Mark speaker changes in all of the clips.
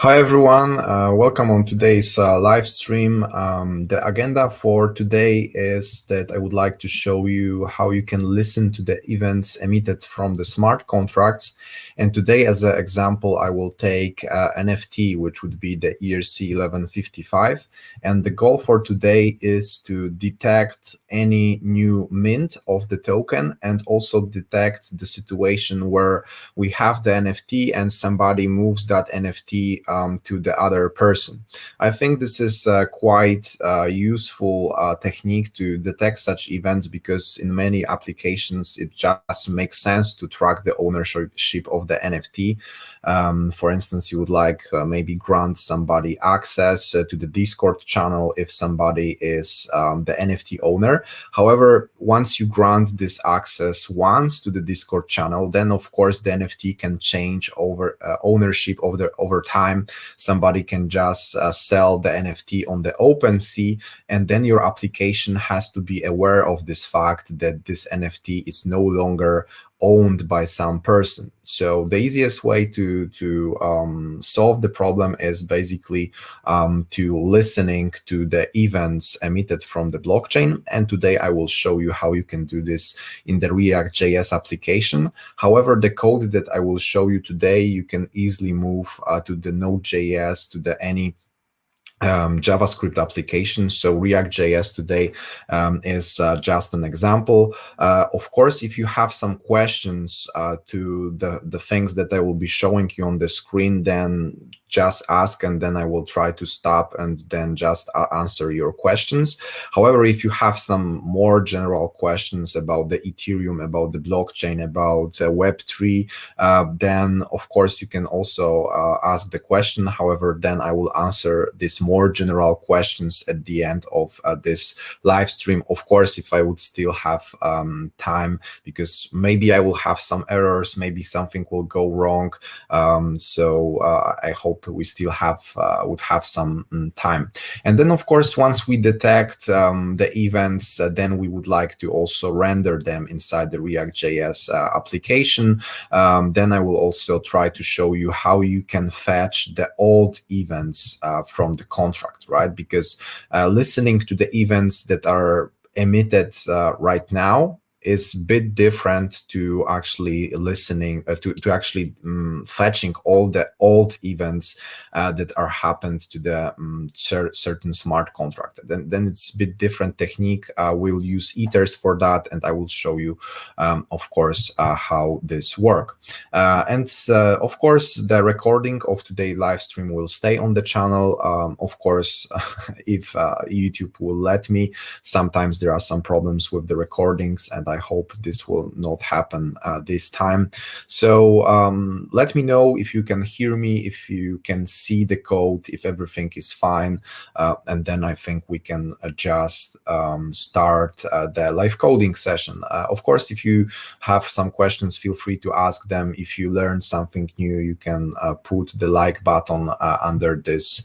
Speaker 1: Hi everyone, welcome on today's live stream. The agenda for today is that I would like to show you how you can listen to the events emitted from the smart contracts. And today, as an example, I will take NFT, which would be the ERC1155. And the goal for today is to detect any new mint of the token and also detect the situation where we have the NFT and somebody moves that NFT to the other person. I think this is quite useful technique to detect such events because in many applications it just makes sense to track the ownership of the NFT. For instance, you would like maybe grant somebody access to the Discord channel if somebody is the NFT owner. However, once you grant this access once to the Discord channel, then of course the NFT can change over ownership over time. Somebody can just sell the NFT on the OpenSea, and then your application has to be aware of this fact that this NFT is no longer owned by some person. So the easiest way to solve the problem is basically to listening to the events emitted from the blockchain. And today I will show you how you can do this in the React.js application. However, the code that I will show you today, you can easily move to the Node.js, to the any JavaScript application. So React.js today is just an example. Of course, if you have some questions to the things that I will be showing you on the screen, then just ask and then I will try to stop and then just answer your questions. However, if you have some more general questions about the Ethereum, about the blockchain, about Web3, then of course you can also ask the question. However, then I will answer this more general questions at the end of this live stream. Of course, if I would still have time, because maybe I will have some errors, maybe something will go wrong. So I hope we still would have some time. And then, of course, once we detect the events, then we would like to also render them inside the React.js application. Then I will also try to show you how you can fetch the old events from the contract, right? Because listening to the events that are emitted right now is a bit different to actually listening to actually fetching all the old events that are happened to the certain smart contract. Then it's a bit different technique. We'll use ethers for that, and I will show you, of course, how this work. And of course, the recording of today's live stream will stay on the channel. Of course, if YouTube will let me. Sometimes there are some problems with the recordings, and I hope this will not happen this time. So let me know if you can hear me, if you can see the code, if everything is fine, and then I think we can just start the live coding session. Of course, if you have some questions, feel free to ask them. If you learn something new, you can put the like button under this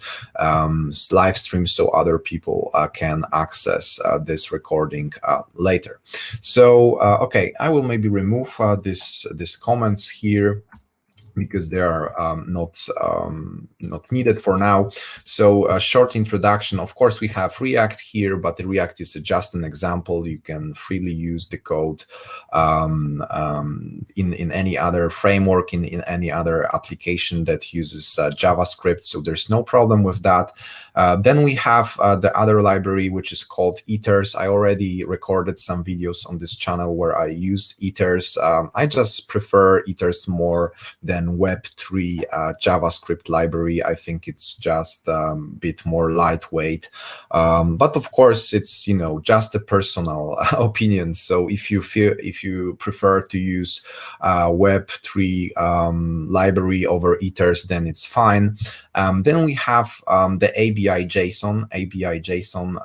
Speaker 1: live stream so other people can access this recording later. So okay, I will maybe remove this comments here, because they are not needed for now. So a short introduction. Of course, we have React here, but the React is just an example. You can freely use the code in any other framework, in any other application that uses JavaScript. So there's no problem with that. Then we have the other library, which is called ethers. I already recorded some videos on this channel where I used ethers. I just prefer ethers more than Web3 JavaScript library. I think it's just a bit more lightweight. But of course, it's just a personal opinion. So if you prefer to use Web3 library over ethers, then it's fine. Then we have the ABI ABI JSON. ABI JSON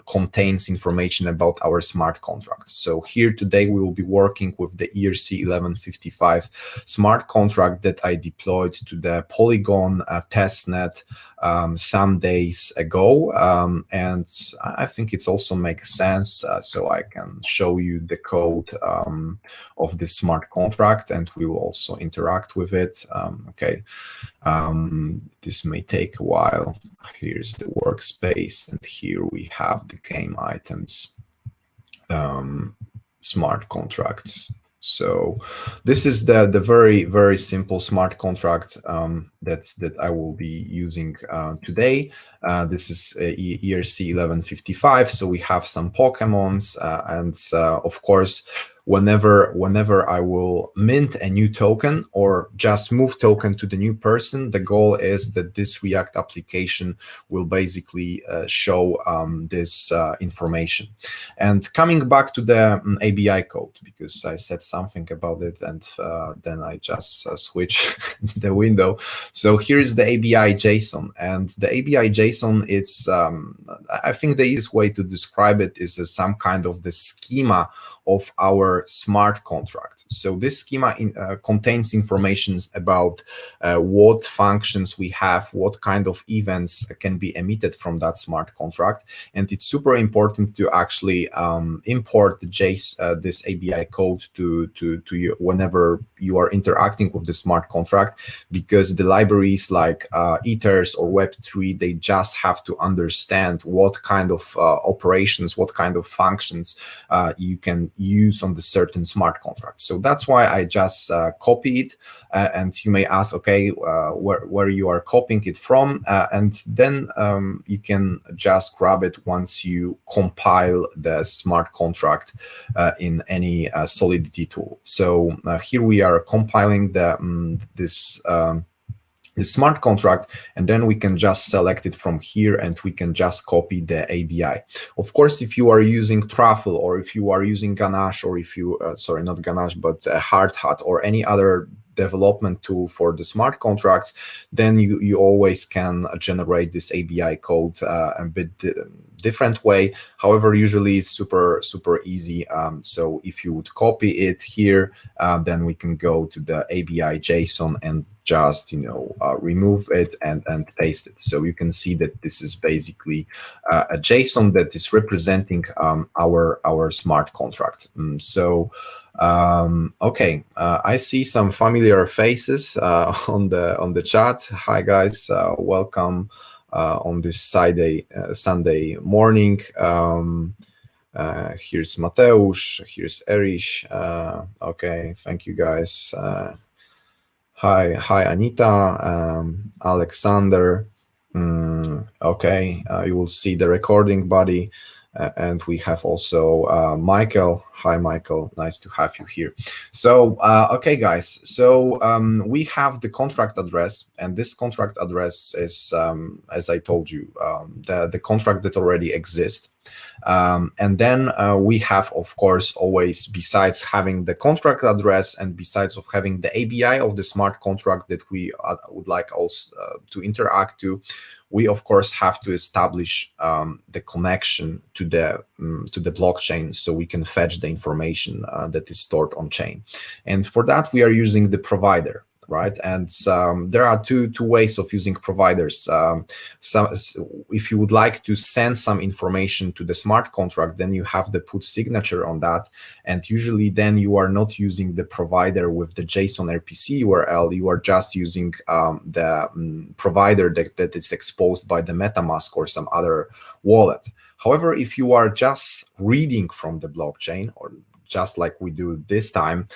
Speaker 1: contains information about our smart contracts. So here today we will be working with the ERC1155 smart contract that I deployed to the Polygon testnet some days ago, and I think it also makes sense, so I can show you the code of this smart contract, and we will also interact with it. Okay, this may take a while. Here's the workspace, and here we have the game items, smart contracts. So this is the very, very simple smart contract that I will be using today. This is ERC1155. So we have some Pokemons, and of course, whenever I will mint a new token or just move token to the new person, the goal is that this React application will basically show this information. And coming back to the ABI code, because I said something about it and then I just switch the window. So here is the ABI JSON, and the ABI JSON, it's I think the easiest way to describe it is as some kind of the schema of our smart contract. So this schema contains information about what functions we have, what kind of events can be emitted from that smart contract. And it's super important to actually import the this ABI code to you whenever you are interacting with the smart contract, because the libraries like Ethers or Web3, they just have to understand what kind of operations, what kind of functions you can use on the certain smart contract. So that's why I just copy it, and you may ask, okay, where you are copying it from, and then you can just grab it once you compile the smart contract in any Solidity tool. So here we are compiling this smart contract, and then we can just select it from here and we can just copy the ABI. Of course, if you are using Truffle, or if you are using Ganache, or if you, sorry, not Ganache, but Hardhat or any other development tool for the smart contracts, then you always can generate this ABI code a bit different way. However, usually it's super easy. So if you would copy it here, then we can go to the ABI JSON and just remove it and paste it. So you can see that this is basically a JSON that is representing our smart contract. Okay, I see some familiar faces on the chat. Hi guys, welcome on this Sunday morning. Here's Mateusz, here's Erich. Okay, thank you guys. Hi Anita, Alexander. Okay, you will see the recording body. And we have also Michael. Hi, Michael. Nice to have you here. So, okay, guys. So we have the contract address, and this contract address is, as I told you, the contract that already exists. And then we have, of course, always, besides having the contract address and besides of having the ABI of the smart contract that we would like also to interact to, we of course have to establish the connection to the blockchain, so we can fetch the information that is stored on chain. And for that, we are using the provider, right? And there are two ways of using providers. If you would like to send some information to the smart contract, then you have the put signature on that. And usually then you are not using the provider with the JSON-RPC URL. You are just using the provider that is exposed by the MetaMask or some other wallet. However, if you are just reading from the blockchain, or just like we do this time,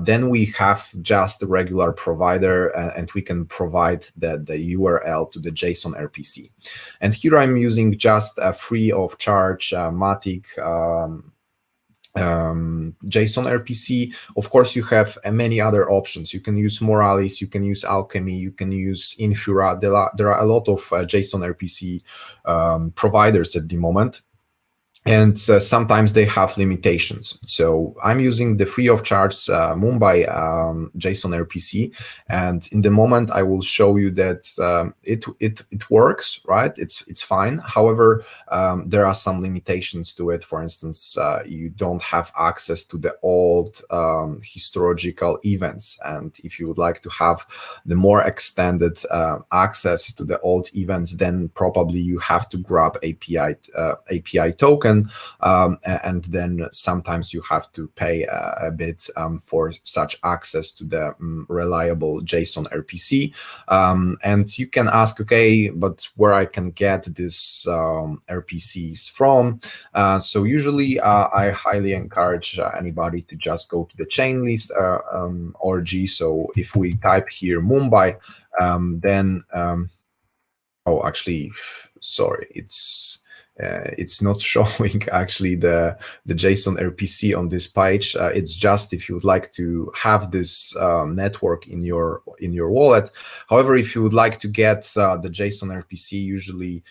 Speaker 1: then we have just the regular provider, and we can provide the URL to the JSON-RPC. And here I'm using just a free of charge Matic JSON-RPC. Of course, you have many other options. You can use Moralis, you can use Alchemy, you can use Infura. There are a lot of JSON-RPC providers at the moment. and sometimes they have limitations. So I'm using the free of charge Mumbai JSON-RPC, and in the moment I will show you that it works, right? It's fine. However, there are some limitations to it. For instance, you don't have access to the old historical events, and if you would like to have the more extended access to the old events, then probably you have to grab API token. And then sometimes you have to pay a bit for such access to the reliable JSON RPC. And you can ask, okay, but where I can get these RPCs from? So usually I highly encourage anybody to just go to the chain list org. So if we type here Mumbai, then oh, actually, sorry, it's not showing actually the JSON RPC on this page. It's just if you would like to have this network in your wallet. However, if you would like to get the JSON RPC, usually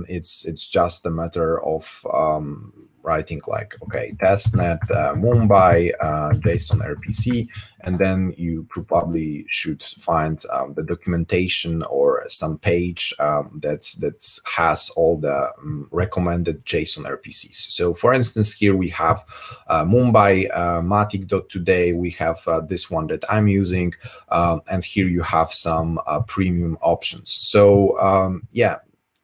Speaker 1: it's just a matter of writing like, okay, testnet Mumbai JSON RPC, and then you probably should find the documentation or some page that has all the recommended JSON RPCs. So for instance, here we have Mumbai matic.today. We have this one that I'm using, and here you have some premium options. So yeah,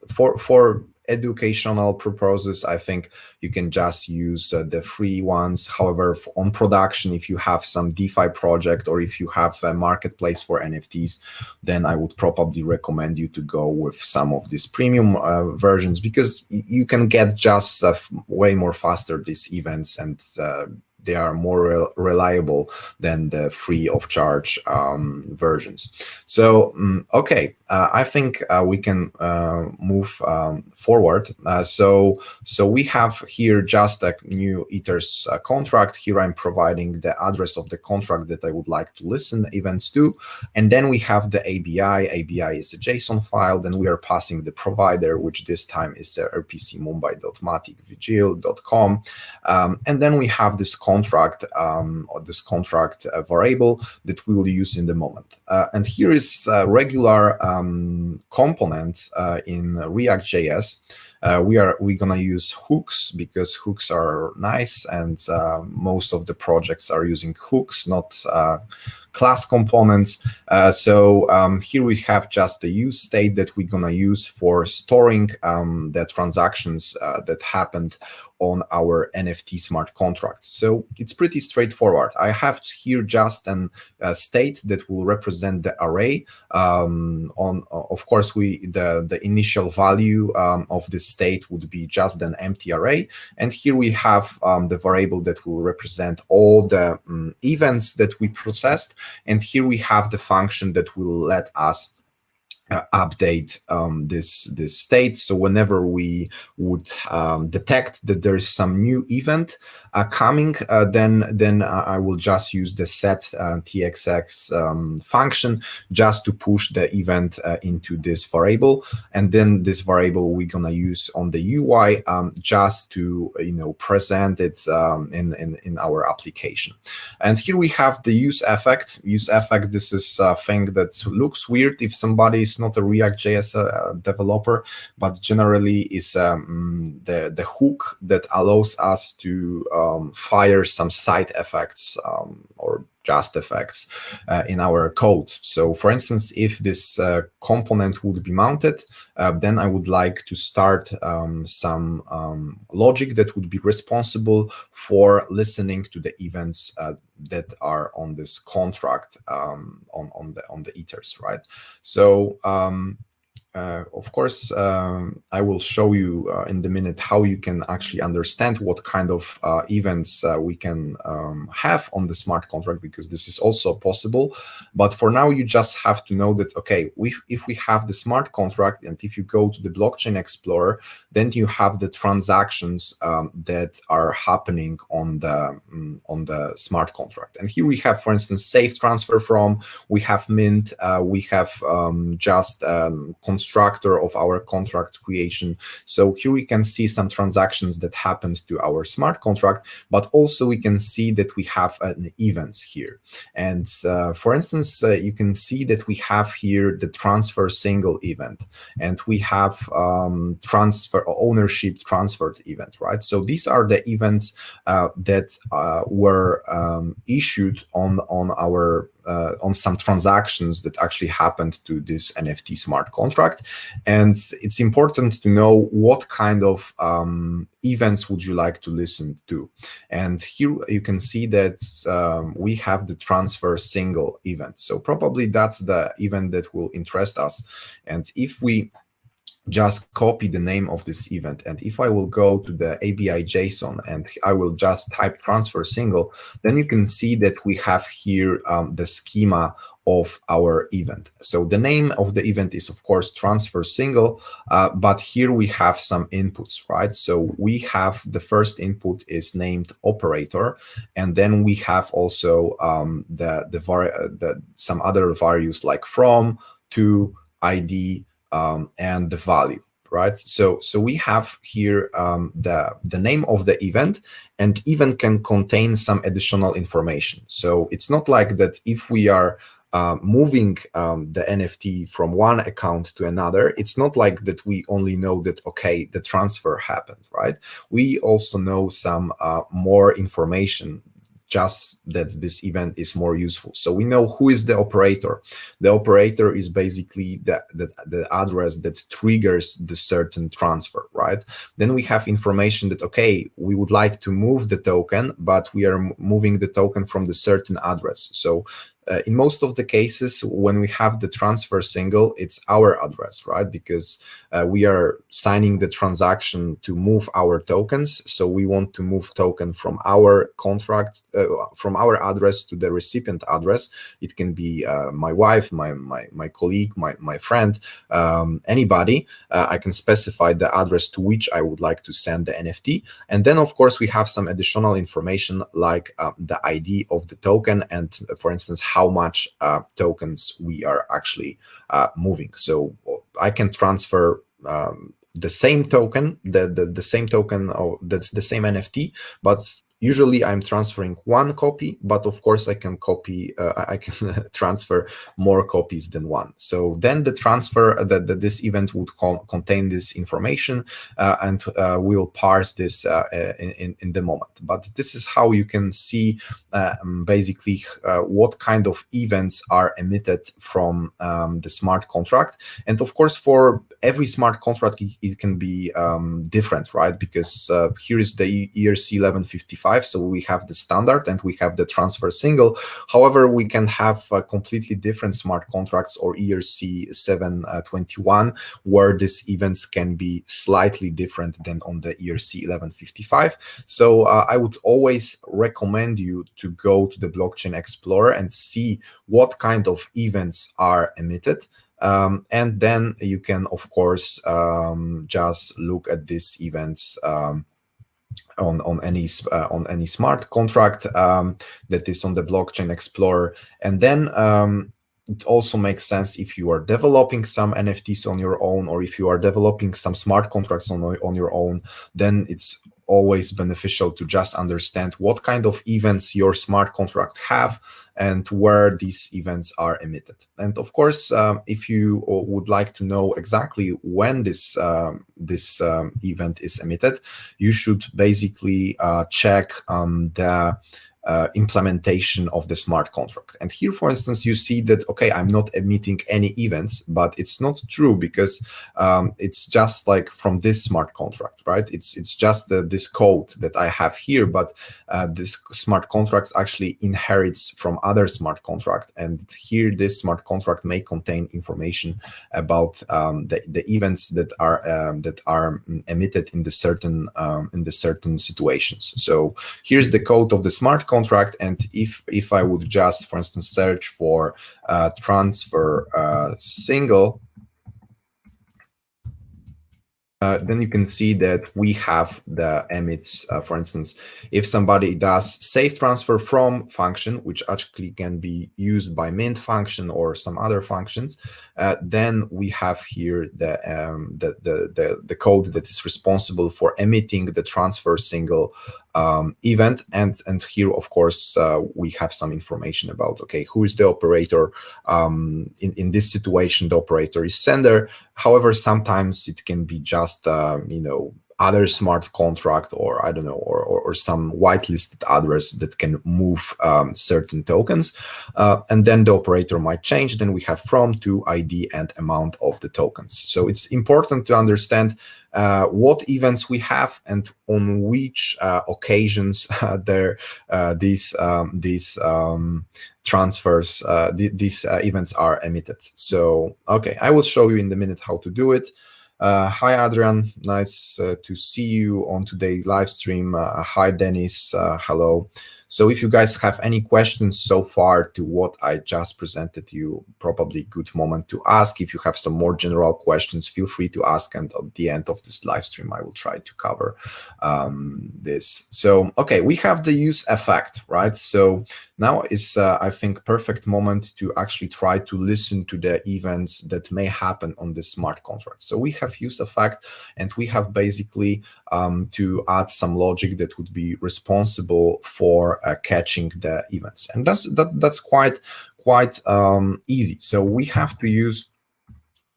Speaker 1: for educational purposes, I think you can just use the free ones. However, on production, if you have some DeFi project or if you have a marketplace for NFTs, then I would probably recommend you to go with some of these premium versions, because you can get just way more faster these events, and they are more reliable than the free of charge versions. So, okay, I think we can move forward. So we have here just a new Ethers contract. Here I'm providing the address of the contract that I would like to listen events to. And then we have the ABI. ABI is a JSON file. Then we are passing the provider, which this time is rpcmumbai.maticvgil.com. And then we have this contract or this contract variable that we will use in the moment. And here is a regular component in React.js. We're gonna use hooks because hooks are nice, and most of the projects are using hooks, not class components. So here we have just the use state that we're gonna use for storing the transactions that happened on our NFT smart contract. So it's pretty straightforward. I have here just a state that will represent the array. Of course, the initial value of this state would be just an empty array. And here we have the variable that will represent all the events that we processed. And here we have the function that will let us update this state. So whenever we would detect that there is some new event coming, then I will just use the set txx function just to push the event into this variable, and then this variable we're gonna use on the UI just to present it in our application. And here we have the use effect. Use effect. This is a thing that looks weird if somebody is not a React.js developer, but generally is the hook that allows us to fire some side effects or just effects in our code. So for instance, if this component would be mounted, then I would like to start some logic that would be responsible for listening to the events that are on this contract on the ethers, right? So of course, I will show you in the minute how you can actually understand what kind of events we can have on the smart contract, because this is also possible. But for now, you just have to know that, okay, if we have the smart contract, and if you go to the blockchain explorer, then you have the transactions that are happening on the smart contract. And here we have, for instance, safe transfer from, we have mint, we have just construct constructor of our contract creation. So here we can see some transactions that happened to our smart contract, but also we can see that we have an events here. And for instance, you can see that we have here the transfer single event, and we have transfer ownership transferred event, right? So these are the events that were issued on our on some transactions that actually happened to this NFT smart contract. And it's important to know what kind of events would you like to listen to. And here you can see that we have the transfer single event. So probably that's the event that will interest us. And if we just copy the name of this event, and if I will go to the ABI JSON and I will just type transfer single, then you can see that we have here the schema of our event. So the name of the event is of course transfer single, but here we have some inputs, right? So we have the first input is named operator, and then we have also some other values like from, to, ID, and the value, right? So we have here the name of the event, and event can contain some additional information. So it's not like that if we are moving the NFT from one account to another, it's not like that we only know that, okay, the transfer happened, right? We also know some more information, just that this event is more useful. So we know who is the operator. The operator is basically the address that triggers the certain transfer, right? Then we have information that, okay, we would like to move the token, but we are moving the token from the certain address. So in most of the cases, when we have the transfer single, it's our address, right? Because we are signing the transaction to move our tokens. So we want to move token from our contract, from our address to the recipient address. It can be my wife, my colleague, my friend, anybody. I can specify the address to which I would like to send the NFT. And then, of course, we have some additional information like the ID of the token and, for instance, how much tokens we are actually moving. So I can transfer the same token, the same token, that's the same NFT, but usually I'm transferring one copy, but of course I can copy, I can transfer more copies than one. So then the transfer, this event would contain this information, and we'll parse this in the moment. But this is how you can see basically what kind of events are emitted from the smart contract. And of course, for every smart contract, it can be different, right? Because here is the ERC 1155. So we have the standard and we have the transfer single. However, we can have completely different smart contracts or ERC 721, where these events can be slightly different than on the ERC 1155. So I would always recommend you to go to the Blockchain Explorer and see what kind of events are emitted. And then you can, of course, just look at these events on any smart contract that is on the Blockchain Explorer. And then it also makes sense if you are developing some NFTs on your own, or if you are developing some smart contracts on your own, then it's always beneficial to just understand what kind of events your smart contract have and where these events are emitted. And of course, if you would like to know exactly when this event is emitted, you should basically check the implementation of the smart contract. And here, for instance, you see that, okay, I'm not emitting any events, but it's not true, because it's just like from this smart contract, right? It's just this code that I have here, but this smart contract actually inherits from other smart contract. And here, this smart contract may contain information about the events that are emitted in the certain situations. So here's the code of the smart contract. And if I would just, for instance, search for transfer single, then you can see that we have the emits. For instance, if somebody does save transfer from function, which actually can be used by mint function or some other functions, then we have here the code that is responsible for emitting the transfer single event, and here of course we have some information about, okay, who is the operator. In this situation, the operator is sender. However, sometimes it can be just other smart contract, or I don't know, or some whitelisted address that can move certain tokens, and then the operator might change. Then we have from, to, ID, and amount of the tokens. So it's important to understand what events we have and on which occasions these transfers, these events are emitted. So, okay, I will show you in a minute how to do it. Hi, Adrian. Nice to see you on today's live stream. Hi, Dennis. Hello. So if you guys have any questions so far to what I just presented you, probably good moment to ask. If you have some more general questions, feel free to ask. And at the end of this live stream, I will try to cover this. So, okay, we have the use effect, right? So now is, I think, perfect moment to actually try to listen to the events that may happen on this smart contract. So we have use effect, and we have basically to add some logic that would be responsible for catching the events, and that's quite easy. So we have to use,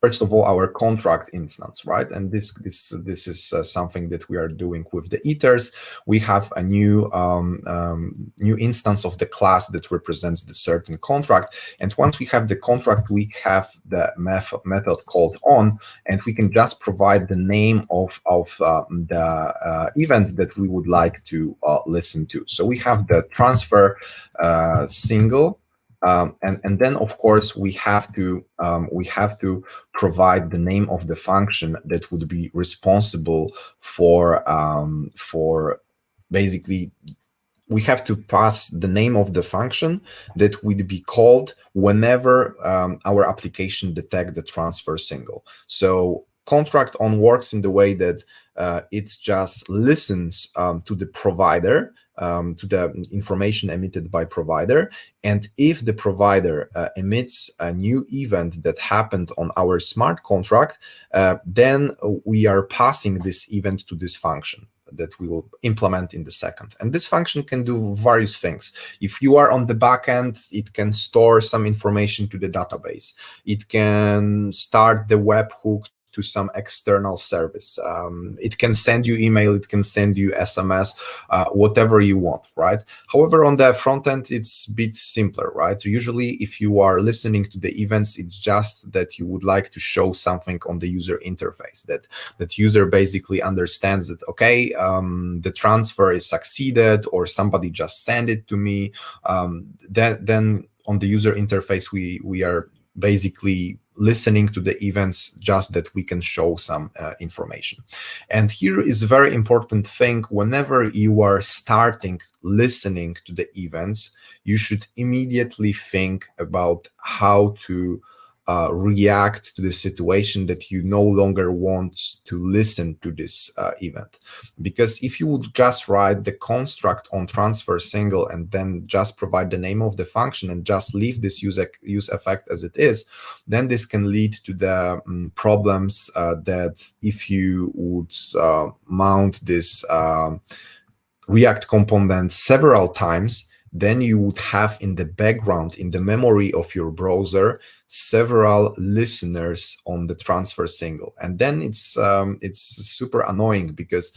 Speaker 1: first of all, our contract instance, right? And this is something that we are doing with the ethers. We have a new new instance of the class that represents the certain contract. And once we have the contract, we have the method called on, and we can just provide the name of the event that we would like to listen to. So we have the transfer single. And then, of course, we have to provide the name of the function that would be responsible for basically. We have to pass the name of the function that would be called whenever our application detects the transfer single. So contract on works in the way that it just listens to the provider, to the information emitted by provider. And if the provider emits a new event that happened on our smart contract, then we are passing this event to this function that we will implement in the second. And this function can do various things. If you are on the back end, it can store some information to the database. It can start the webhook to some external service. It can send you email, it can send you SMS, whatever you want, right? However, on the front end, it's a bit simpler, right? Usually, if you are listening to the events, it's just that you would like to show something on the user interface, that user basically understands that, okay, the transfer is succeeded, or somebody just sent it to me. Then on the user interface, we are basically listening to the events, just that we can show some information. And here is a very important thing: whenever you are starting listening to the events, you should immediately think about how to react to the situation that you no longer want to listen to this event. Because if you would just write the construct on transfer single and then just provide the name of the function and just leave this use effect as it is, then this can lead to the problems that if you would mount this React component several times, then you would have in the background, in the memory of your browser, several listeners on the transfer single. And then it's super annoying, because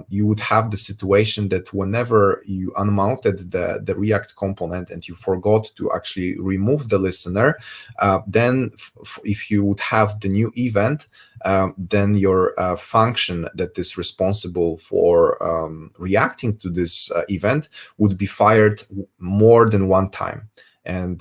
Speaker 1: you would have the situation that whenever you unmounted the React component and you forgot to actually remove the listener, then if you would have the new event, then your function that is responsible for reacting to this event would be fired more than one time. And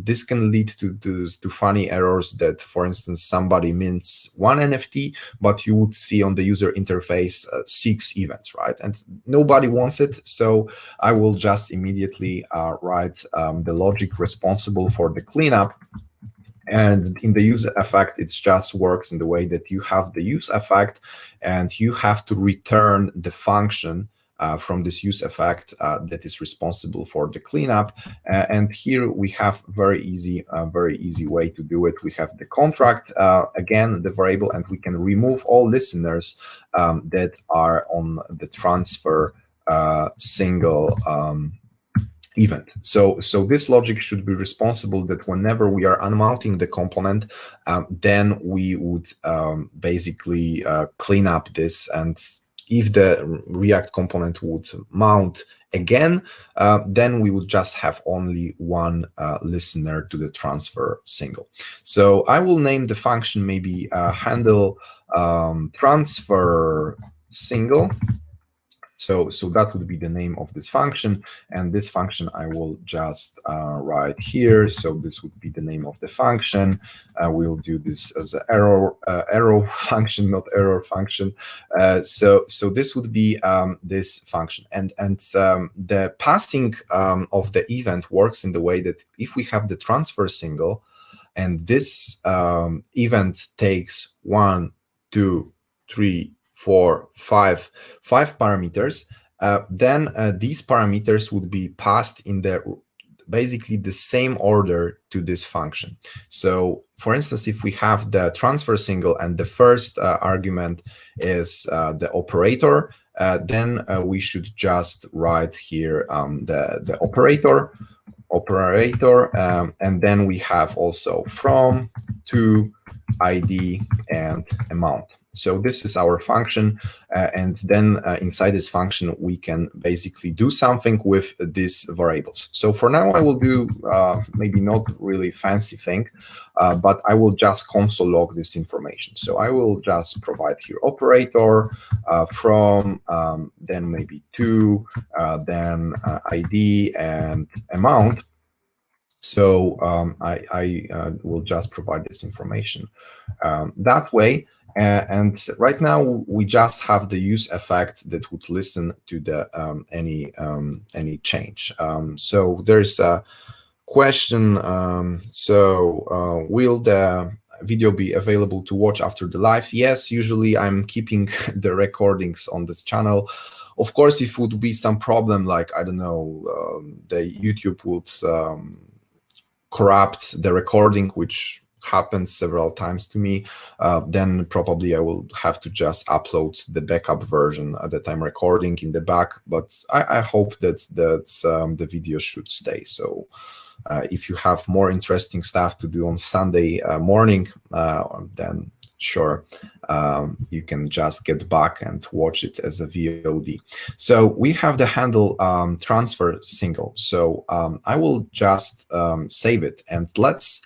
Speaker 1: this can lead to funny errors that, for instance, somebody mints one NFT, but you would see on the user interface 6 events, right? And nobody wants it. So I will just immediately write the logic responsible for the cleanup. And in the use effect, it just works in the way that you have the use effect and you have to return the function from this use effect that is responsible for the cleanup. And here we have very easy way to do it. We have the contract, again, the variable, and we can remove all listeners that are on the transfer single event. So this logic should be responsible that whenever we are unmounting the component, then we would basically clean up this. And if the React component would mount again, then we would just have only one listener to the transfer single. So I will name the function maybe handle transfer single. So that would be the name of this function, and this function I will just write here. So this would be the name of the function. We'll do this as an arrow function, not error function. So this would be this function, and the passing of the event works in the way that if we have the transfer single, and this event takes 1, 2, 3, 4, 5 parameters, then these parameters would be passed in the basically the same order to this function. So for instance, if we have the transfer single and the first argument is the operator, then we should just write here the operator, and then we have also from, to, ID, and amount. So this is our function, and then inside this function we can basically do something with these variables. So for now I will do maybe not really fancy thing, but I will just console log this information. So I will just provide here operator, from, then maybe to, then ID and amount. So I will just provide this information that way. And right now we just have the use effect that would listen to the any change. So there's a question. Will the video be available to watch after the live? Yes, usually I'm keeping the recordings on this channel. Of course, if it would be some problem, like, I don't know, the YouTube would corrupt the recording, which happened several times to me, then probably I will have to just upload the backup version that I'm recording in the back. But I hope that the video should stay. So if you have more interesting stuff to do on Sunday morning, then sure, you can just get back and watch it as a VOD. So we have the handle transfer single. So I will just save it, and let's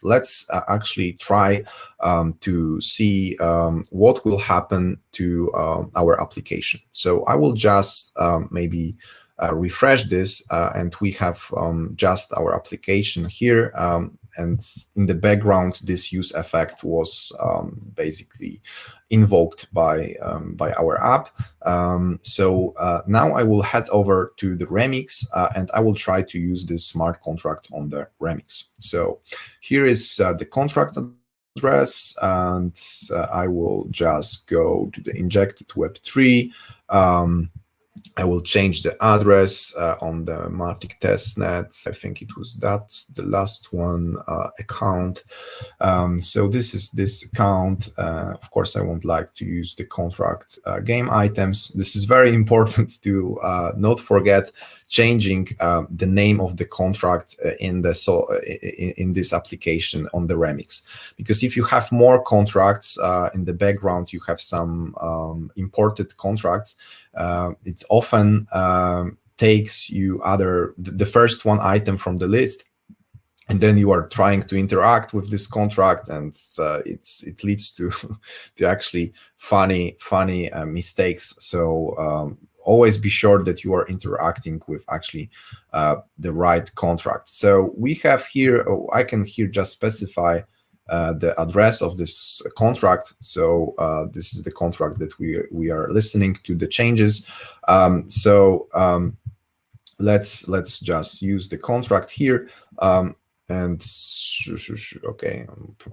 Speaker 1: actually try to see what will happen to our application. So I will just maybe refresh this, and we have just our application here. And in the background, this use effect was basically invoked by our app. So now I will head over to the remix, and I will try to use this smart contract on the remix. So here is the contract address, and I will just go to the injected Web3. I will change the address on the Matic testnet. I think it was that, the last one, account. So this is this account. Of course, I won't like to use the contract game items. This is very important to not forget changing the name of the contract in this application on the remix, because if you have more contracts in the background, you have some imported contracts. It often takes you the first one item from the list, and then you are trying to interact with this contract, and it leads to actually funny mistakes. So always be sure that you are interacting with actually the right contract. So we have here, I can here just specify the address of this contract. So this is the contract that we are listening to the changes. Let's just use the contract here. And okay,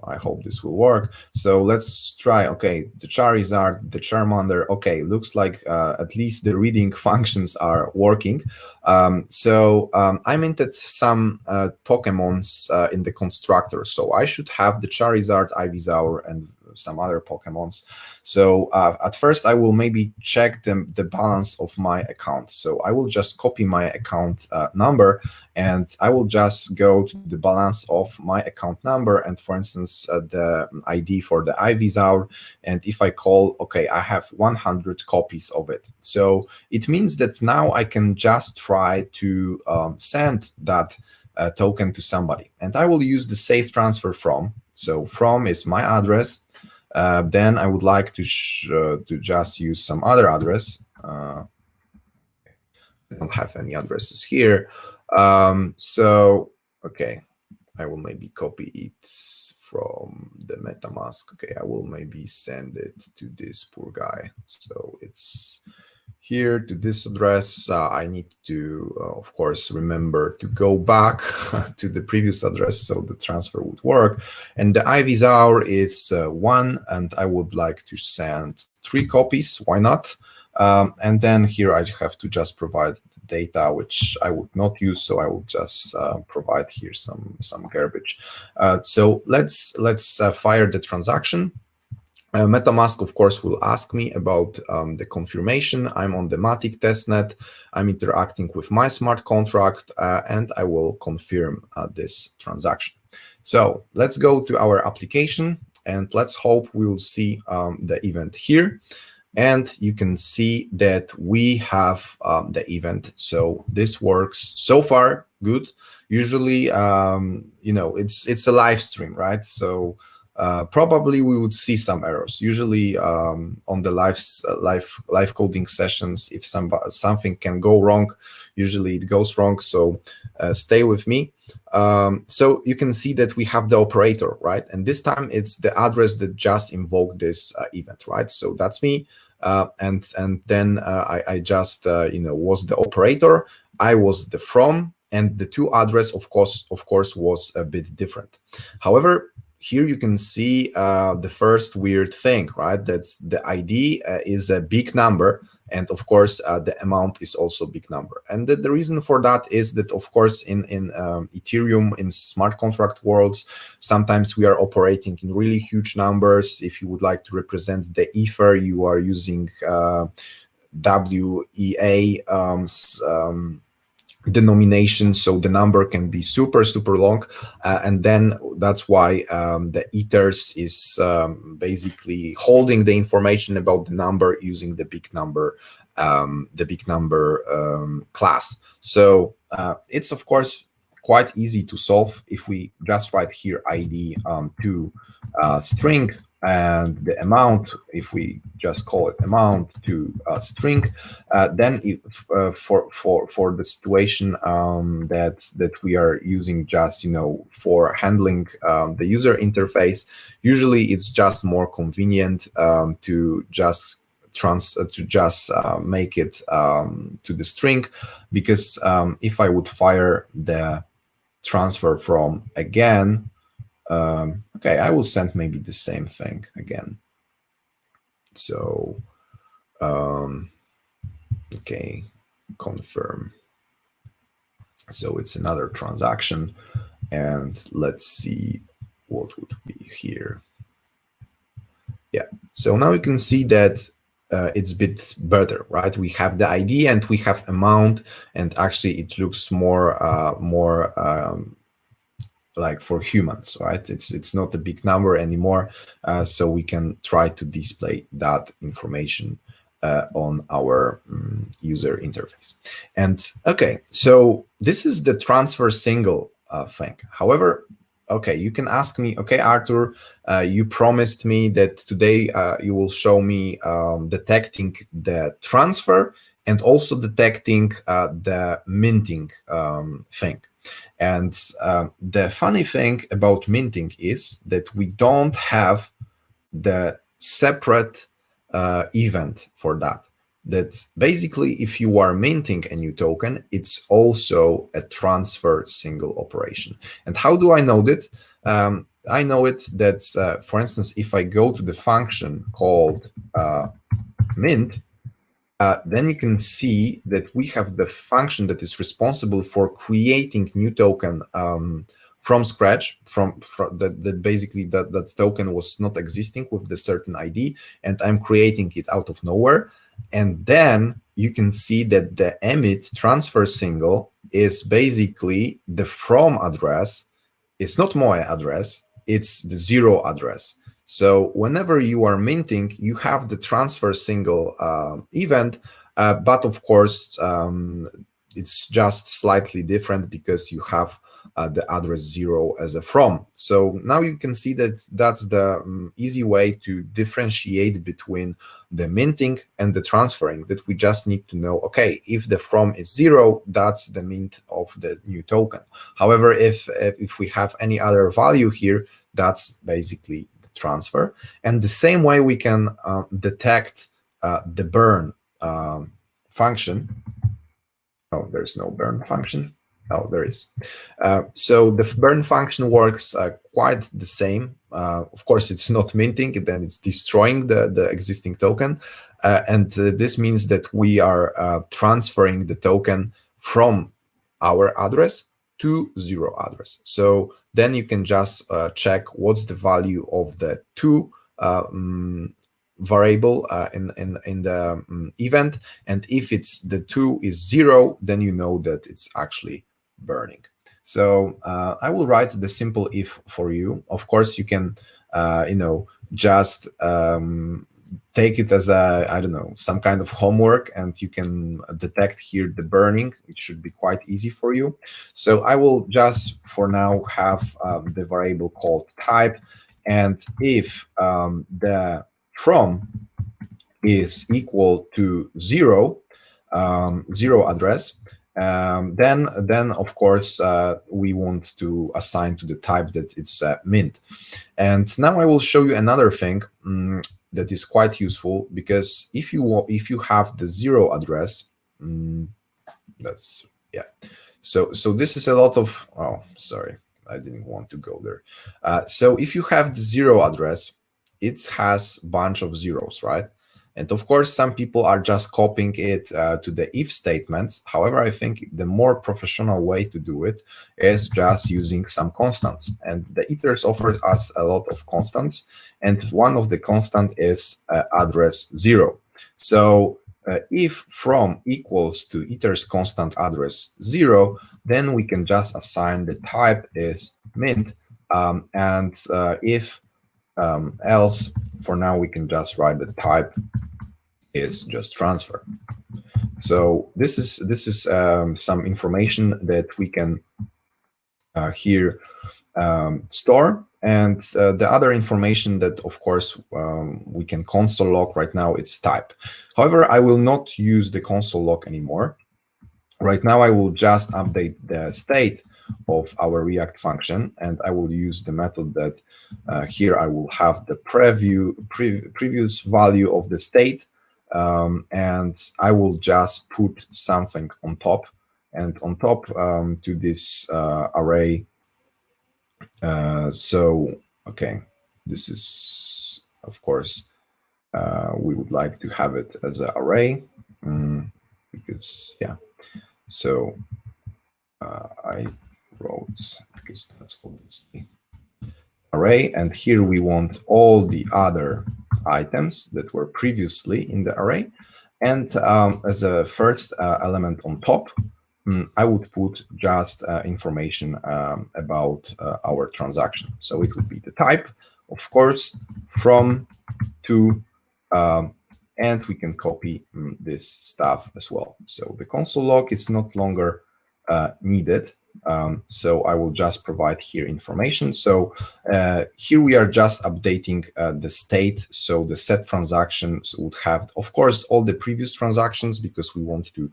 Speaker 1: I hope this will work. So let's try. Okay, the Charizard, the Charmander. Okay, looks like at least the reading functions are working. I minted some Pokemons in the constructor, so I should have the Charizard, Ivysaur, and some other Pokemons. So at first I will maybe check the balance of my account. So I will just copy my account number, and I will just go to the balance of my account number, and for instance the ID for the Ivysaur, and if I call, okay, I have 100 copies of it. So it means that now I can just try to send that token to somebody, and I will use the safe transfer from. So from is my address. Then I would like to just use some other address. I don't have any addresses here. Okay, I will maybe copy it from the MetaMask. Okay, I will maybe send it to this poor guy. So it's here to this address. I need to, of course, remember to go back to the previous address so the transfer would work. And the Ivysaur is 1, and I would like to send 3 copies. Why not? And then here I have to just provide the data, which I would not use, so I will just provide here some garbage. So let's fire the transaction. MetaMask, of course, will ask me about the confirmation. I'm on the Matic testnet. I'm interacting with my smart contract, and I will confirm this transaction. So let's go to our application, and let's hope we will see the event here. And you can see that we have the event. So this works so far good. Usually, it's a live stream, right? So probably we would see some errors. Usually on the live coding sessions, if something can go wrong, usually it goes wrong. So stay with me. So you can see that we have the operator, right? And this time it's the address that just invoked this event, right? So that's me. And then I just was the operator. I was the from, and the to address, of course, was a bit different. However, here you can see the first weird thing, right? That's the ID is a big number, and of course the amount is also a big number. And the reason for that is that, of course, in Ethereum, in smart contract worlds, sometimes we are operating in really huge numbers. If you would like to represent the Ether, you are using WEA denomination, so the number can be super long, and then that's why the ethers is basically holding the information about the number using the big number class. So it's of course quite easy to solve if we just write here ID to string, and the amount, if we just call it amount to string, then if, for the situation that we are using just for handling the user interface, usually it's just more convenient to just make it to the string, because if I would fire the transfer from again, okay, I will send maybe the same thing again. So, okay, confirm. So it's another transaction, and let's see what would be here. Yeah, so now you can see that it's a bit better, right? We have the ID and we have amount, and actually it looks more like for humans, right? It's not a big number anymore, so we can try to display that information on our user interface. And okay, so this is the transfer single thing. However, okay, you can ask me, okay, Arthur, you promised me that today you will show me detecting the transfer and also detecting the minting thing. And the funny thing about minting is that we don't have the separate event for that. that basically if you are minting a new token, it's also a transfer single operation. And how do I know that? I know it that, for instance, if I go to the function called mint, then you can see that we have the function that is responsible for creating new token from scratch, from that basically that token was not existing with the certain ID, and I'm creating it out of nowhere. And then you can see that the emit transfer single is basically the from address. It's not my address, it's the 0 address. So whenever you are minting, you have the transfer single event, but of course, it's just slightly different because you have the address 0 as a from. So now you can see that that's the easy way to differentiate between the minting and the transferring, that we just need to know, okay, if the from is 0, that's the mint of the new token. However, if we have any other value here, that's basically the transfer. And the same way we can detect the burn function. Oh, there's no burn function. Oh, there is. So the burn function works quite the same. Of course, it's not minting, then it's destroying the existing token. And this means that we are transferring the token from our address to 0 address. So then you can just check what's the value of the to variable in the event, and if it's the 2 is 0, then you know that it's actually burning. So I will write the simple if for you. Of course, you can just take it as a, I don't know, some kind of homework, and you can detect here the burning. It should be quite easy for you. So I will just for now have the variable called type, and if the from is equal to 0, 0 address, then of course we want to assign to the type that it's mint. And now I will show you another thing that is quite useful, because if you have the 0 address, that's so this is a lot of, oh sorry, I didn't want to go there. So if you have the 0 address, it has a bunch of zeros, right? And of course, some people are just copying it to the if statements. However, I think the more professional way to do it is just using some constants. And the ithers offers us a lot of constants. And one of the constant is address 0. So if from equals to ithers constant address 0, then we can just assign the type is mint. And if else, for now, we can just write the type is just transfer. So this is some information that we can here store. And the other information that, of course, we can console log right now, it's type. However, I will not use the console log anymore. Right now, I will just update the state of our React function, and I will use the method that here I will have the previous value of the state, and I will just put something on top, and on top to this array. So, okay, this is, of course, we would like to have it as an array, because, yeah, so I wrote, because that's obviously array, and here we want all the other items that were previously in the array. And as a first element on top, I would put just information about our transaction. So it would be the type, of course, from, to, and we can copy this stuff as well. So the console log is not longer needed. So I will just provide here information. So here we are just updating the state. So the set transactions would have, of course, all the previous transactions because we want to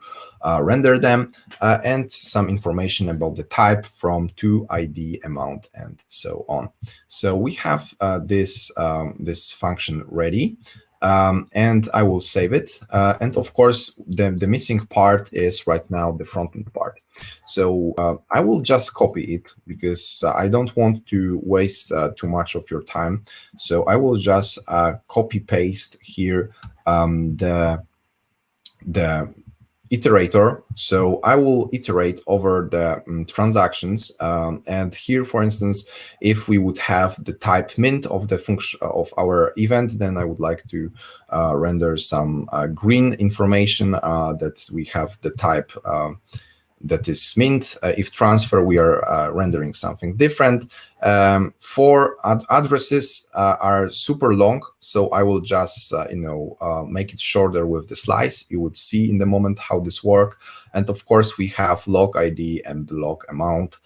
Speaker 1: render them, and some information about the type, from, to, ID, amount, and so on. So we have this function ready. and I will save it. And of course, the missing part is right now the front-end part. So I will just copy it because I don't want to waste too much of your time. So I will just copy paste here the iterator. So I will iterate over the transactions. And here, for instance, if we would have the type mint of the function of our event, then I would like to render some green information that we have the type that is mint. If transfer, we are rendering something different. For addresses are super long, so I will just make it shorter with the slice. You would see in the moment how this works. And of course, we have log ID and log amount.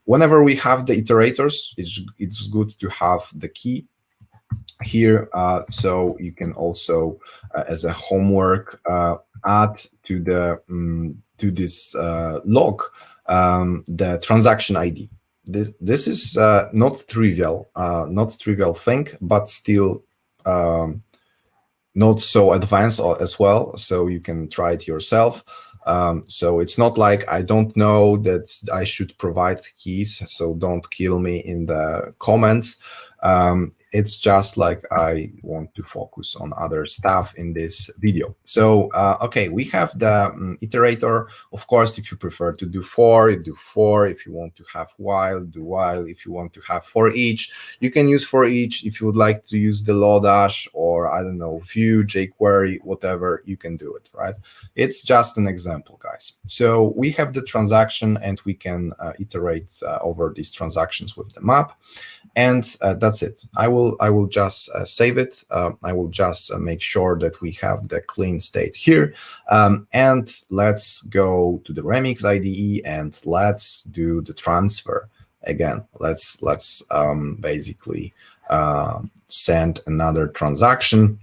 Speaker 1: Whenever we have the iterators, it's good to have the key here, so you can also, as a homework, add to the to this log the transaction ID. This is not trivial thing, but still not so advanced as well. So you can try it yourself. So it's not like I don't know that I should provide keys, so don't kill me in the comments. It's just like I want to focus on other stuff in this video. So, okay, we have the iterator. Of course, if you prefer to do for, you do for. If you want to have while, do while. If you want to have for each, you can use for each. If you would like to use the Lodash or, I don't know, Vue, jQuery, whatever, you can do it, right? It's just an example, guys. So we have the transaction and we can iterate over these transactions with the map. And that's it. I will just save it. I will just make sure that we have the clean state here. And let's go to the Remix IDE and let's do the transfer again. Let's basically send another transaction.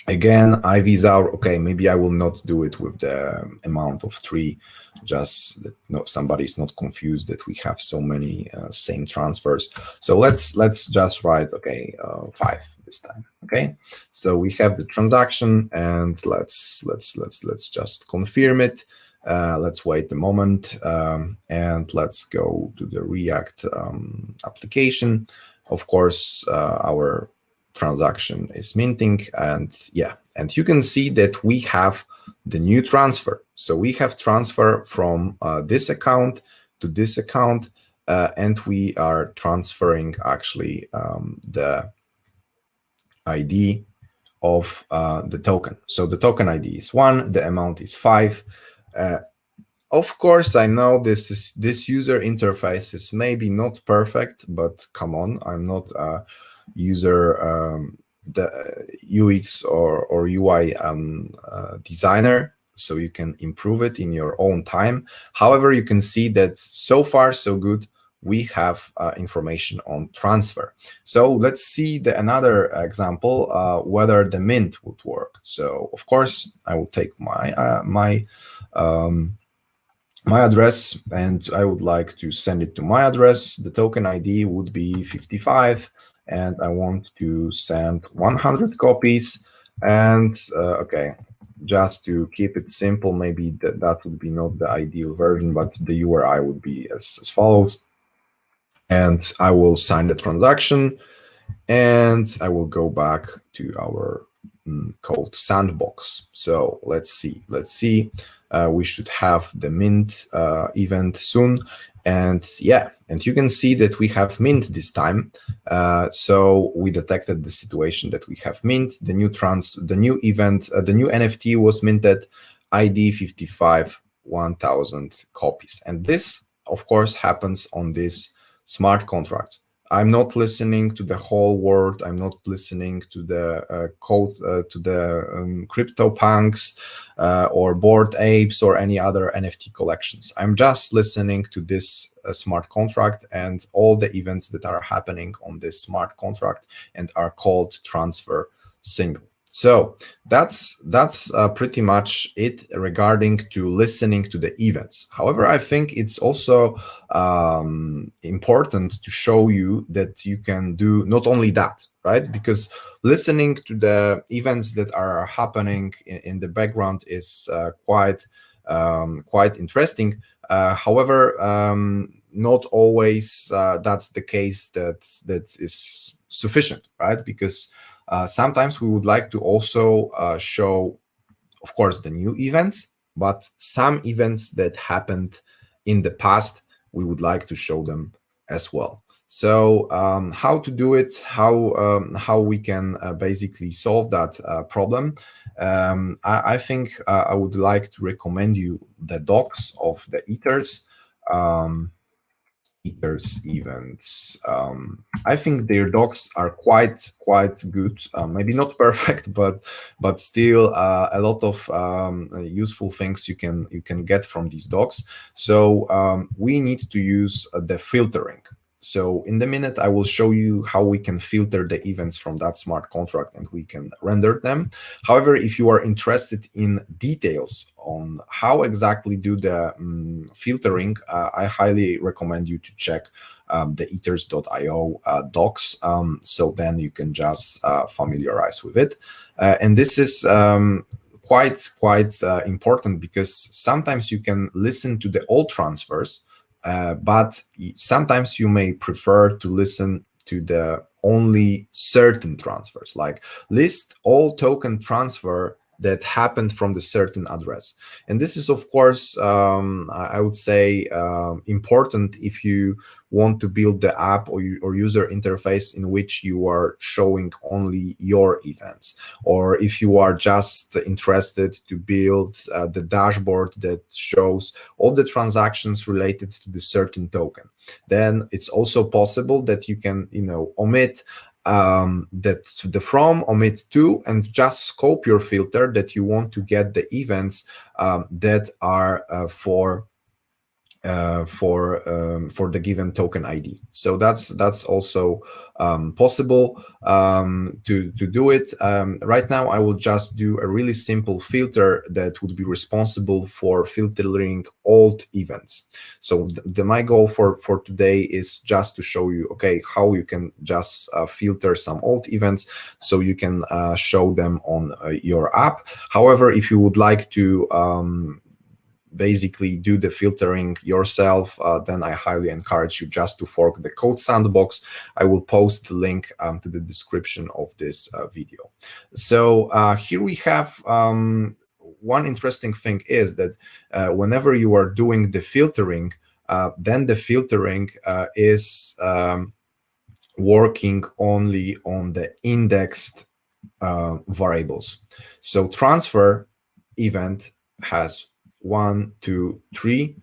Speaker 1: Again, IVs are okay. Maybe I will not do it with the amount of 3, just that somebody is not confused that we have so many same transfers. So let's just write 5 this time. Okay, so we have the transaction, and let's just confirm it. Let's wait a moment, and let's go to the React application. Of course, our transaction is minting, and yeah, and you can see that we have the new transfer. So we have transfer from this account to this account, and we are transferring actually the ID of the token. So the token ID is 1, the amount is 5. Of course, I know this user interface is maybe not perfect, but come on, I'm not a user the UX or UI designer, so you can improve it in your own time. However, you can see that so far so good. We have information on transfer. So let's see another example whether the mint would work. So of course, I will take my my address, and I would like to send it to my address. The token ID would be 55, and I want to send 100 copies. And okay, just to keep it simple, maybe that would be not the ideal version, but the URI would be as follows. And I will sign the transaction, and I will go back to our code sandbox. So let's see. We should have the mint event soon. And yeah, and you can see that we have mint this time. So we detected the situation that we have mint. The new event, the new NFT was minted, ID 55, 1000 copies. And this, of course, happens on this smart contract. I'm not listening to the whole world. I'm not listening to the code, to the CryptoPunks or Bored Apes or any other NFT collections. I'm just listening to this smart contract and all the events that are happening on this smart contract and are called transfer single. So that's pretty much it regarding to listening to the events. However, I think it's also important to show you that you can do not only that, right? Because listening to the events that are happening in the background is quite interesting. However, not always that's the case that is sufficient, right? Because sometimes we would like to also show, of course, the new events, but some events that happened in the past, we would like to show them as well. So how to do it, how we can basically solve that problem. I think I would like to recommend you the docs of the ethers. Ethers events. I think their docs are quite good. Maybe not perfect, but still a lot of useful things you can get from these docs. So we need to use the filtering. So in the minute, I will show you how we can filter the events from that smart contract and we can render them. However, if you are interested in details on how exactly do the filtering, I highly recommend you to check the ethers.io docs. So then you can just familiarize with it. And this is quite important, because sometimes you can listen to the old transfers, but sometimes you may prefer to listen to the only certain transfers, like list all token transfer that happened from the certain address. And this is, of course, I would say important if you want to build the app or user interface in which you are showing only your events, or if you are just interested to build the dashboard that shows all the transactions related to the certain token. Then it's also possible that you can, omit the from, omit to, and just scope your filter that you want to get the events that are for the given token ID. So that's also possible to do it. Right now, I will just do a really simple filter that would be responsible for filtering old events. So my goal for today is just to show you, okay, how you can just filter some old events so you can show them on your app. However, if you would like to basically do the filtering yourself, then I highly encourage you just to fork the code sandbox. I will post the link to the description of this video. So here we have one interesting thing is that whenever you are doing the filtering, then the filtering is working only on the indexed variables. So transfer event has 1, 2, 3,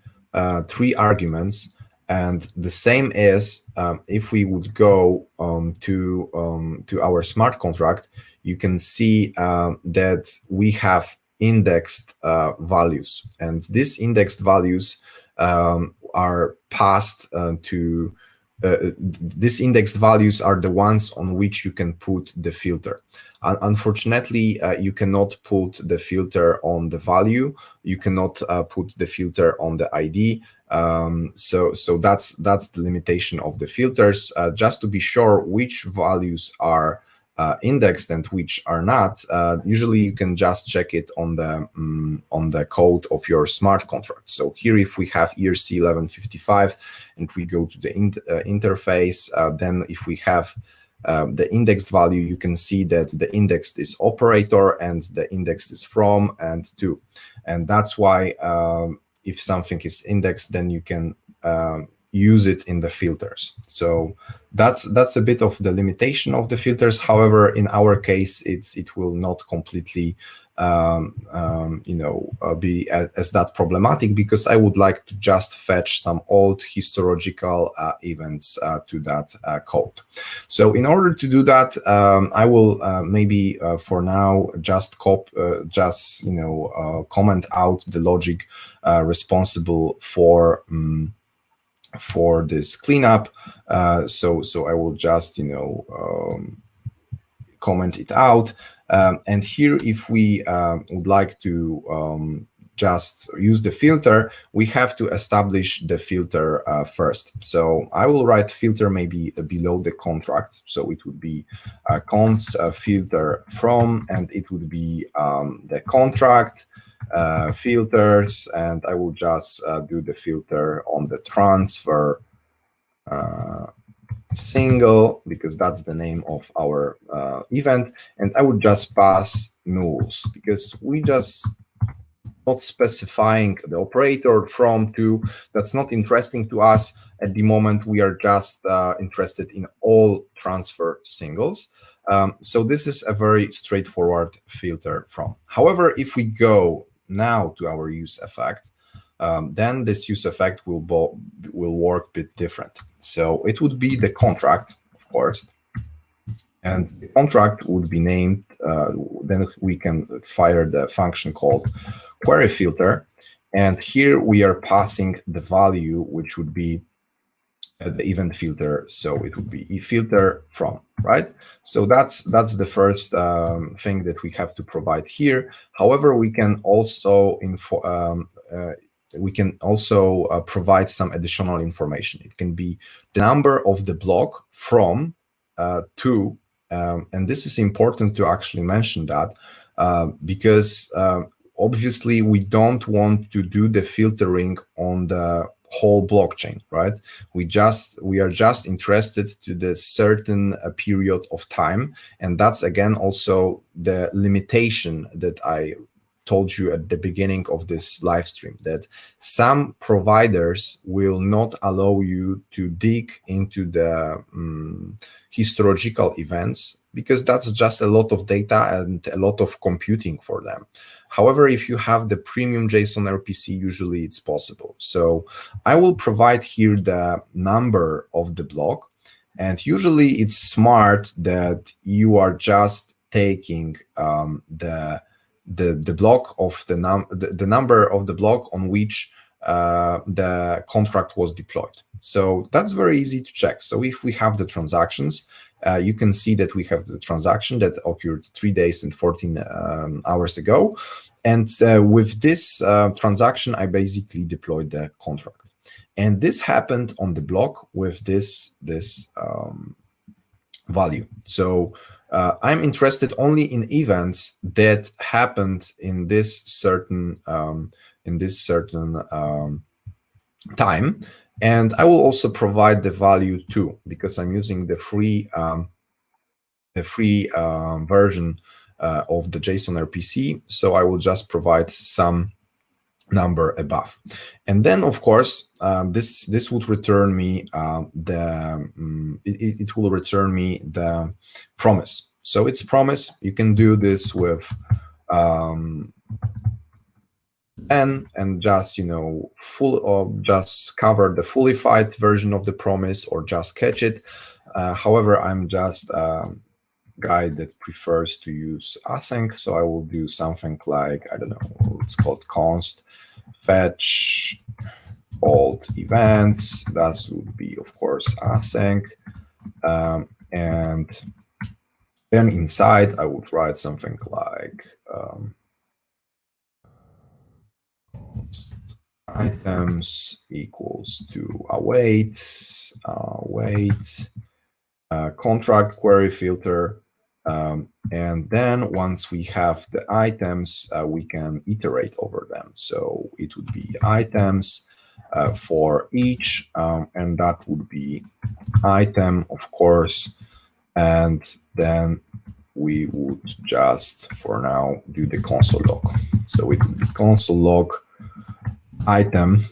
Speaker 1: 3 arguments, and the same is if we would go to our smart contract, you can see that we have indexed values, and these indexed values are passed to these indexed values are the ones on which you can put the filter. Unfortunately, you cannot put the filter on the value. You cannot put the filter on the ID. So that's the limitation of the filters. Just to be sure which values are indexed and which are not, usually you can just check it on the code of your smart contract. So here, if we have ERC 1155 and we go to the interface, then if we have the indexed value, you can see that the indexed is operator and the indexed is from and to. And that's why if something is indexed, then you can use it in the filters. So that's a bit of the limitation of the filters. However, in our case, it will not completely be as that problematic, because I would like to just fetch some old historical events to that code. So in order to do that, I will maybe for now just comment out the logic responsible for this cleanup. So I will just comment it out. And here, if we would like to just use the filter, we have to establish the filter first. So I will write filter maybe below the contract. So it would be const filter from, and it would be the contract filters, and I will just do the filter on the transfer single, because that's the name of our event, and I would just pass nulls because we just not specifying the operator from to. That's not interesting to us at the moment. We are just interested in all transfer singles. So this is a very straightforward filter from. However, if we go now to our use effect, then this use effect will work a bit different. So it would be the contract, of course, and the contract would be named. Then we can fire the function called query filter, and here we are passing the value, which would be the event filter. So it would be filter from, right? So that's the first thing that we have to provide here. However, we can also provide some additional information. It can be the number of the block from to, and this is important to actually mention that because obviously we don't want to do the filtering on the whole blockchain, right? We are just interested to the certain period of time, and that's again also the limitation that I told you at the beginning of this live stream, that some providers will not allow you to dig into the historical events, because that's just a lot of data and a lot of computing for them. However, if you have the premium JSON-RPC, usually it's possible. So I will provide here the number of the block, and usually it's smart that you are just taking the block of the number of the block on which the contract was deployed. So that's very easy to check. So if we have the transactions, you can see that we have the transaction that occurred 3 days and 14 hours ago. And with this transaction, I basically deployed the contract. And this happened on the block with this value. So I'm interested only in events that happened in this certain time, and I will also provide the value too, because I'm using the free version of the JSON-RPC. So I will just provide some number above, and then of course this would return me it will return me the promise. So it's promise. You can do this with and just just cover the fullified version of the promise or just catch it. However, I'm just guy that prefers to use async, so I will do something like, I don't know, it's called const fetch old events. That would be, of course, async, and then inside I would write something like items equals to await contract query filter. And then once we have the items, we can iterate over them. So it would be items for each, and that would be item, of course. And then we would just, for now, do the console log. So it would be console log item.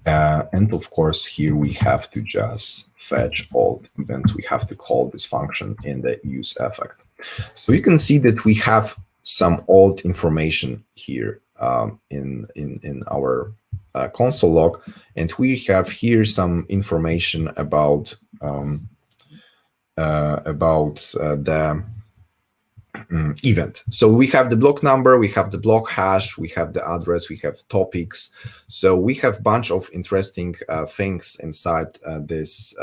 Speaker 1: And of course, here we have to just fetch all events. We have to call this function in the use effect. So you can see that we have some old information here in our console log, and we have here some information about the event. So we have the block number, we have the block hash, we have the address, we have topics. So we have a bunch of interesting things inside this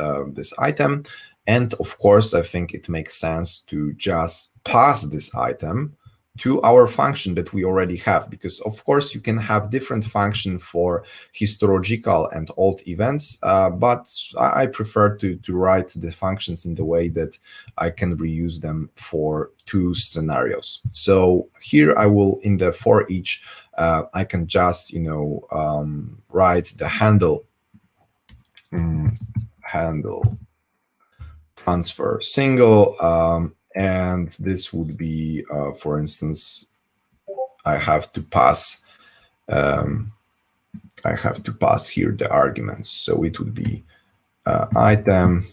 Speaker 1: item. And of course, I think it makes sense to just pass this item to our function that we already have, because of course you can have different function for historical and old events, but I prefer to write the functions in the way that I can reuse them for two scenarios. So here I will, in the for each, I can just write the handle transfer single, and this would be, for instance, I have to pass here the arguments. So it would be item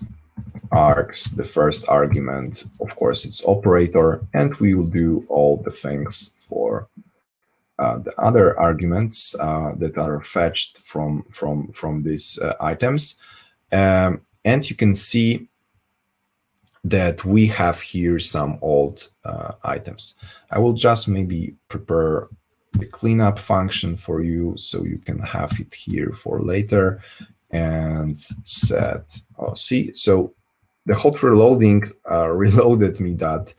Speaker 1: args, the first argument, of course, it's operator, and we will do all the things for the other arguments that are fetched from these items. And you can see that we have here some old items. I will just maybe prepare the cleanup function for you so you can have it here for later, and set, see, so the hot reloading reloaded me that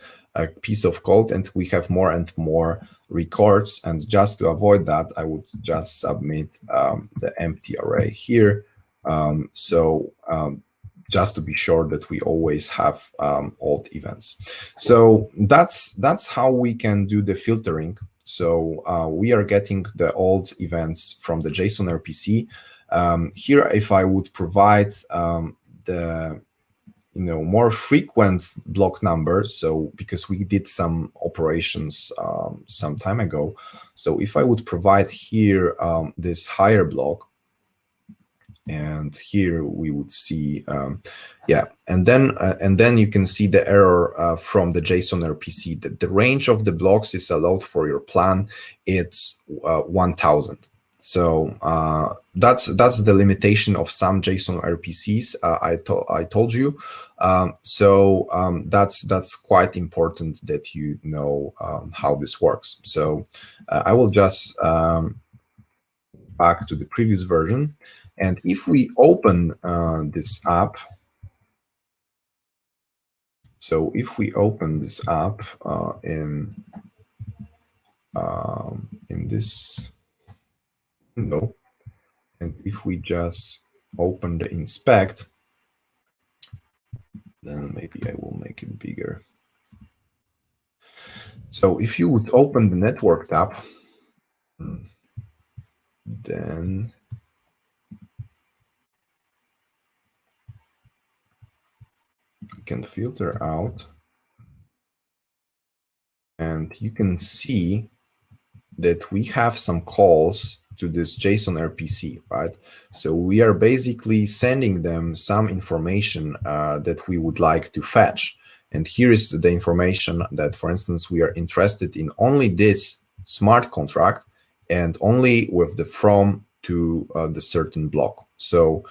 Speaker 1: piece of code, and we have more and more records. And just to avoid that, I would just submit the empty array here. Just to be sure that we always have old events. So that's how we can do the filtering. So we are getting the old events from the JSON-RPC. Here, if I would provide the more frequent block number, so because we did some operations some time ago, so if I would provide here this higher block, and here we would see, and then you can see the error from the JSON-RPC that the range of the blocks is allowed for your plan. It's 1000. So that's the limitation of some JSON-RPCs. I told you. That's quite important that you know how this works. So I will just back to the previous version. And if we open this app, so if we open this app in this window, and if we just open the inspect, then maybe I will make it bigger. So if you would open the network tab, then you can filter out, and you can see that we have some calls to this JSON-RPC, right? So we are basically sending them some information that we would like to fetch. And here is the information that, for instance, we are interested in only this smart contract and only with the from to the certain block. So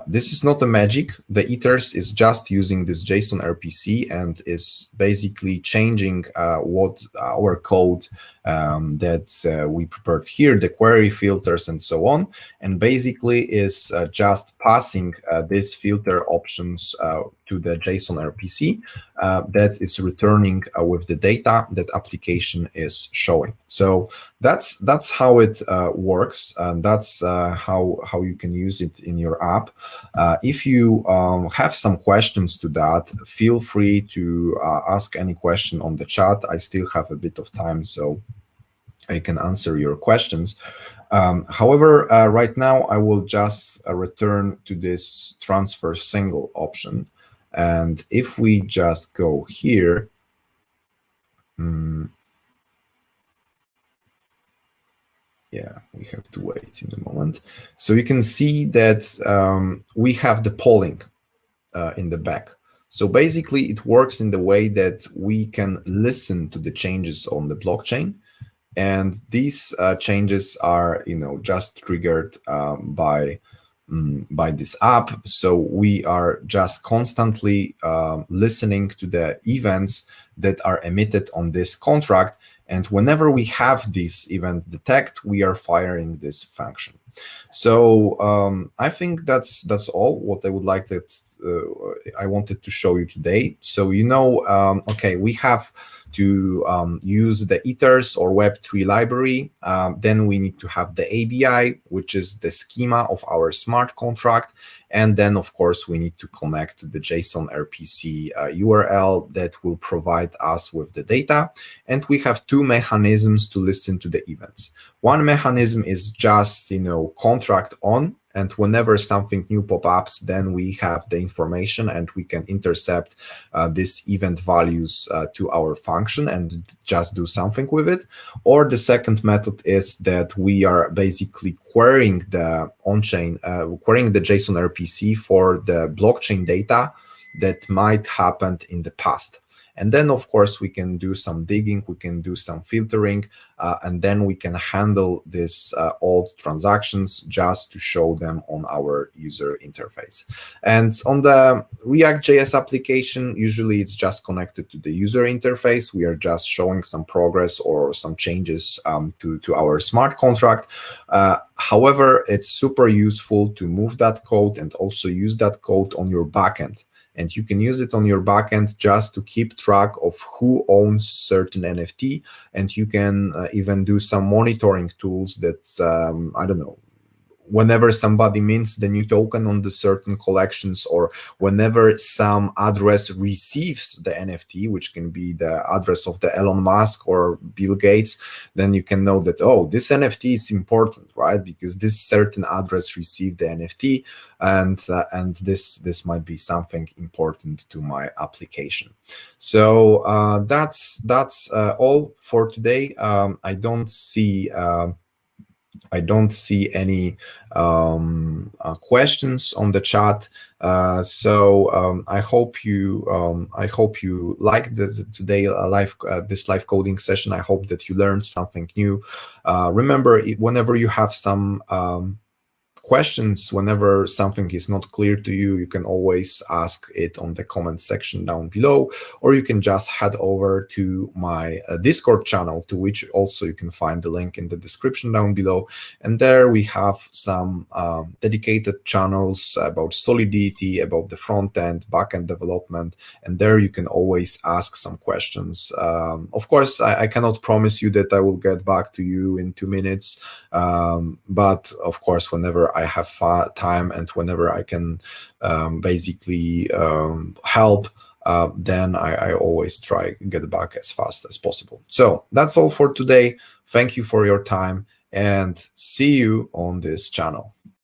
Speaker 1: this is not a magic. The ethers is just using this JSON-RPC and is basically changing what our code that we prepared here, the query filters and so on, and basically is just passing these filter options to the JSON-RPC that is returning with the data that application is showing. So that's how it works, and that's how you can use it in your app. If you have some questions to that, feel free to ask any question on the chat. I still have a bit of time, so I can answer your questions. However, right now I will just return to this transfer single option. And if we just go here, yeah, we have to wait in a moment. So you can see that we have the polling in the back. So basically it works in the way that we can listen to the changes on the blockchain. And these changes are, just triggered by this app. So we are just constantly listening to the events that are emitted on this contract. And whenever we have this event detect, we are firing this function. So I think that's all what I would like that I wanted to show you today. So okay, we have to use the ethers or Web3 library. Then we need to have the ABI, which is the schema of our smart contract. And then, of course, we need to connect to the JSON-RPC URL that will provide us with the data. And we have two mechanisms to listen to the events. One mechanism is just, contract on. And whenever something new pop-ups, then we have the information and we can intercept these event values to our function and just do something with it. Or the second method is that we are basically querying the on-chain, querying the JSON-RPC for the blockchain data that might happen in the past. And then, of course, we can do some digging, we can do some filtering, and then we can handle these old transactions just to show them on our user interface. And on the React.js application, usually it's just connected to the user interface. We are just showing some progress or some changes to our smart contract. However, it's super useful to move that code and also use that code on your backend. And you can use it on your backend just to keep track of who owns certain NFT. And you can even do some monitoring tools that, I don't know, whenever somebody mints the new token on the certain collections, or whenever some address receives the NFT, which can be the address of the Elon Musk or Bill Gates, then you can know that, oh, this NFT is important, right? Because this certain address received the NFT, and this might be something important to my application. So that's all for today. I don't see any questions on the chat, so I hope you liked today this live coding session. I hope that you learned something new. Remember, whenever you have some questions, whenever something is not clear to you, you can always ask it on the comment section down below, or you can just head over to my Discord channel, to which also you can find the link in the description down below. And there we have some dedicated channels about Solidity, about the front end, back end development, and there you can always ask some questions. Of course, I cannot promise you that I will get back to you in 2 minutes, but of course, whenever I have time and whenever I can basically help, then I always try to get back as fast as possible. So that's all for today. Thank you for your time and see you on this channel.